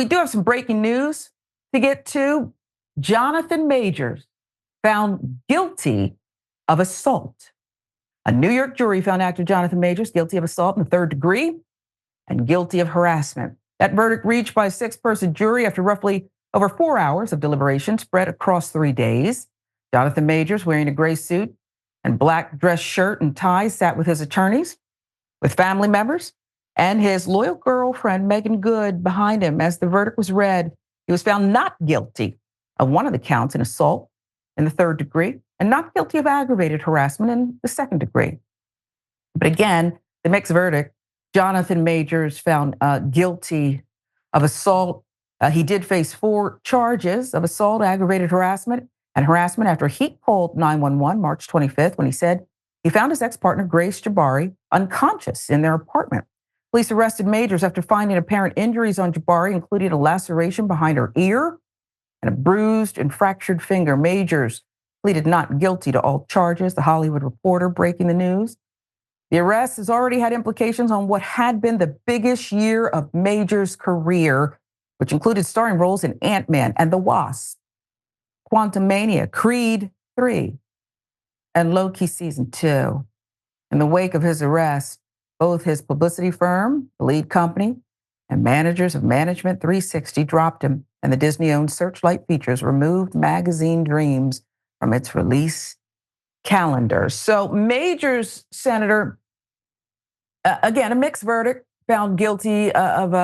we do have some breaking news to get to. Jonathan Majors found guilty of assault. A New York jury found actor Jonathan Majors guilty of assault in the third degree and guilty of harassment. That verdict reached by a 6-person jury after roughly over 4 hours of deliberation spread across 3 days. Jonathan Majors, wearing a gray suit and black dress shirt and tie, sat with his attorneys, with family members, and his loyal girlfriend, Megan Good, behind him. As the verdict was read, he was found not guilty of one of the counts in assault in the third degree and not guilty of aggravated harassment in the second degree. But again, the mixed verdict, Jonathan Majors found guilty of assault. He did face 4 charges of assault, aggravated harassment, and harassment after he called 911 March 25th when he said he found his ex-partner, Grace Jabari, unconscious in their apartment. Police arrested Majors after finding apparent injuries on Jabari, including a laceration behind her ear and a bruised and fractured finger. Majors pleaded not guilty to all charges, The Hollywood Reporter breaking the news. The arrest has already had implications on what had been the biggest year of Majors' career, which included starring roles in Ant-Man and the Wasp, Quantumania, Creed 3, and Loki Season 2. In the wake of his arrest, both his publicity firm, the lead company, and managers of Management 360 dropped him, and the Disney-owned Searchlight Features removed Magazine Dreams from its release calendar. So Majors, Senator, again, a mixed verdict, found guilty of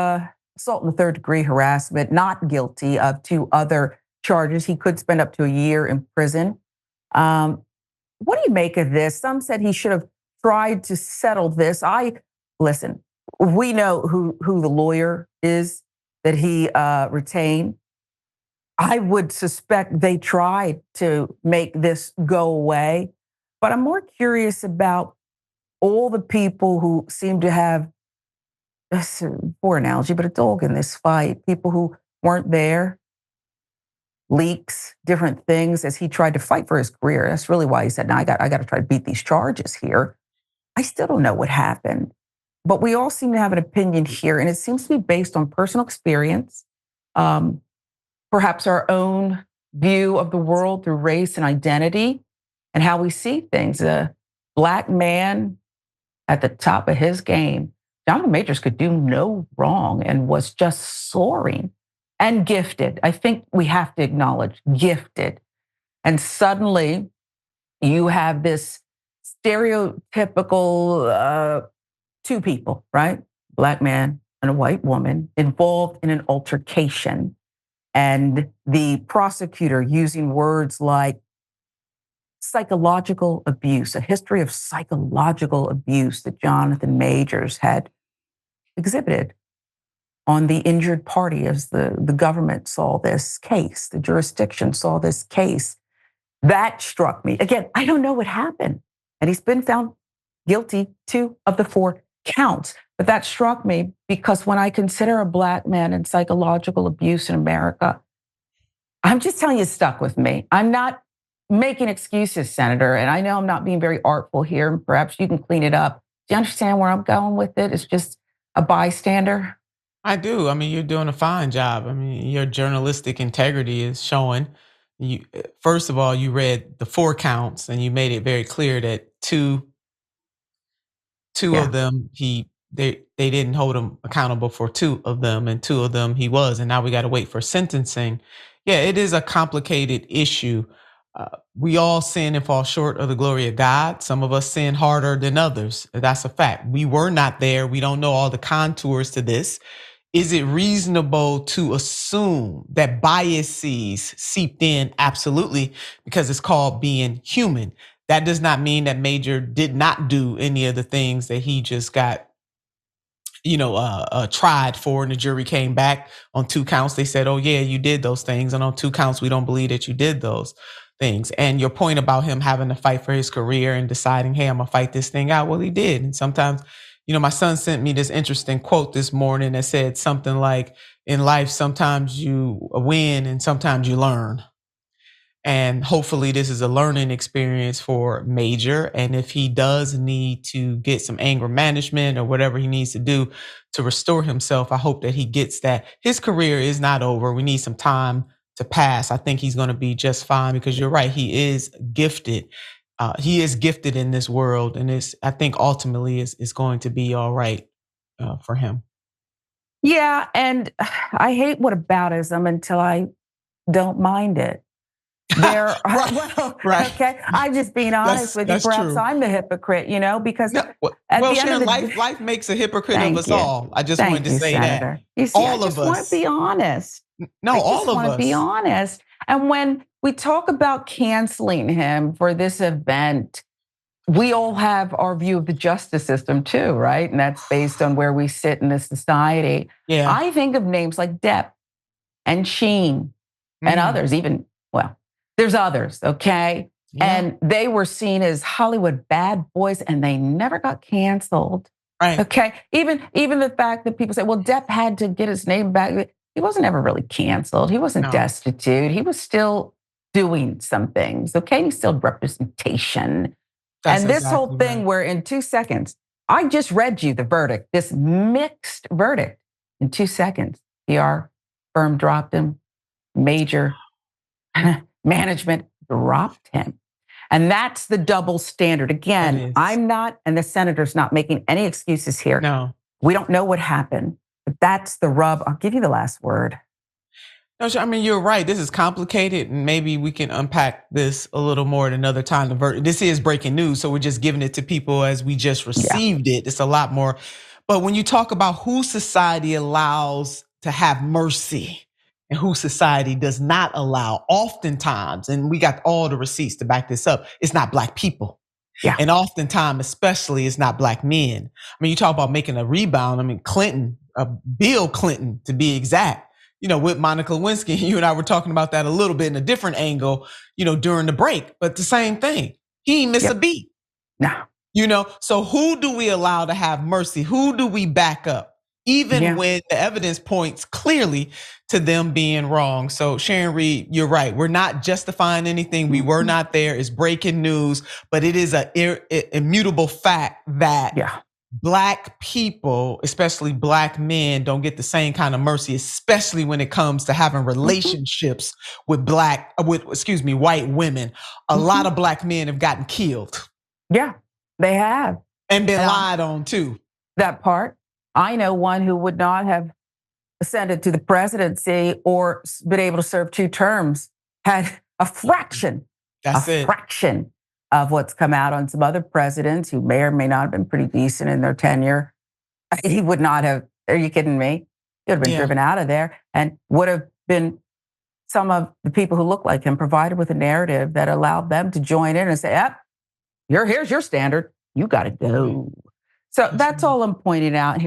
assault in the third degree, harassment, not guilty of 2 other charges. He could spend up to a year in prison. What do you make of this? Some said he should have tried to settle this. Listen, we know who the lawyer is that he retained. I would suspect they tried to make this go away, but I'm more curious about all the people who seem to have, this is a poor analogy, but a dog in this fight, people who weren't there, leaks, different things as he tried to fight for his career. That's really why he said, "Now I got to try to beat these charges here." I still don't know what happened, but we all seem to have an opinion here, and it seems to be based on personal experience, perhaps our own view of the world through race and identity and how we see things. A Black man at the top of his game, Jonathan Majors could do no wrong and was just soaring and gifted. I think we have to acknowledge gifted. And suddenly you have this stereotypical 2 people, right? Black man and a white woman involved in an altercation. And the prosecutor using words like psychological abuse, a history of psychological abuse that Jonathan Majors had exhibited on the injured party as the government saw this case, the jurisdiction saw this case. That struck me. Again, I don't know what happened. And he's been found guilty 2 of the 4 counts. But that struck me because when I consider a Black man and psychological abuse in America, I'm just telling you, it stuck with me. I'm not making excuses, Senator, and I know I'm not being very artful here. Perhaps you can clean it up. Do you understand where I'm going with it? It's just a bystander. I do. I mean, you're doing a fine job. I mean, your journalistic integrity is showing. You, first of all, you read the 4 counts and you made it very clear that two of them they didn't hold him accountable for 2 of them, and 2 of them he was, and now we got to wait for sentencing. Yeah, it is a complicated issue. We all sin and fall short of the glory of God. Some of us sin harder than others. That's a fact. We were not there. We don't know all the contours to this. Is it reasonable to assume that biases seeped in? Absolutely, because it's called being human. That does not mean that Major did not do any of the things that he just got, tried for, and the jury came back on 2 counts. They said, "Oh yeah, you did those things," and on 2 counts, we don't believe that you did those things. And your point about him having to fight for his career and deciding, "Hey, I'm gonna fight this thing out." Well, he did, and sometimes, my son sent me this interesting quote this morning that said something like, "In life, sometimes you win and sometimes you learn." And hopefully this is a learning experience for Major. And if he does need to get some anger management or whatever he needs to do to restore himself, I hope that he gets that. His career is not over. We need some time to pass. I think he's going to be just fine because you're right. He is gifted. He is gifted in this world. And I think ultimately is going to be all right for him. Yeah, and I hate whataboutism until I don't mind it. There, Right, well, right. okay. I'm just being honest with you. That's Perhaps true. I'm the hypocrite, because No, at well, the end of Sharon, the life makes a hypocrite of thank us you, all. I just wanted to say that. Senator. You see, I All of just want to us. be honest. No, I all just of want to be us. honest. And when we talk about canceling him for this event, we all have our view of the justice system too, right? And that's based on where we sit in this society. Yeah. I think of names like Depp and Sheen and Mm, others, even, well, there's others, okay? yeah. And they were seen as Hollywood bad boys and they never got canceled. Right. Okay. Even the fact that people say, well, Depp had to get his name back. He wasn't ever really canceled. He wasn't No, destitute. He was still doing some things. Okay. He still had representation. that's And this whole exactly thing right. where in 2 seconds, I just read you the verdict, this mixed verdict in 2 seconds. PR firm dropped him, major management dropped him. And that's the double standard. That Again, is. I'm not, and the senator's not making any excuses here. No. We don't know what happened, but that's the rub. I'll give you the last word. No, I mean, you're right. This is complicated, and maybe we can unpack this a little more at another time. This is breaking news, so we're just giving it to people as we just Yeah. received it. It's a lot more. But when you talk about who society allows to have mercy and who society does not allow, oftentimes, and we got all the receipts to back this up, it's not Black people. Yeah. And oftentimes, especially, it's not Black men. I mean, you talk about making a rebound. I mean, Bill Clinton, to be exact, with Monica Lewinsky, you and I were talking about that a little bit in a different angle, during the break, but the same thing. He ain't miss a beat. No. So who do we allow to have mercy? Who do we back up? Even when the evidence points clearly to them being wrong. So Sharon Reed, you're right. We're not justifying anything. We were not there. It's breaking news, but it is an immutable fact that Black people, especially Black men, don't get the same kind of mercy, especially when it comes to having relationships with white women. A lot of Black men have gotten killed. Yeah, they have. And been lied on too. That part. I know one who would not have ascended to the presidency or been able to serve 2 terms, had a fraction of what's come out on some other presidents who may or may not have been pretty decent in their tenure. He would not have, are you kidding me? He would have been driven out of there and would have been some of the people who look like him provided with a narrative that allowed them to join in and say, here's your standard. You got to go. So that's all I'm pointing out here.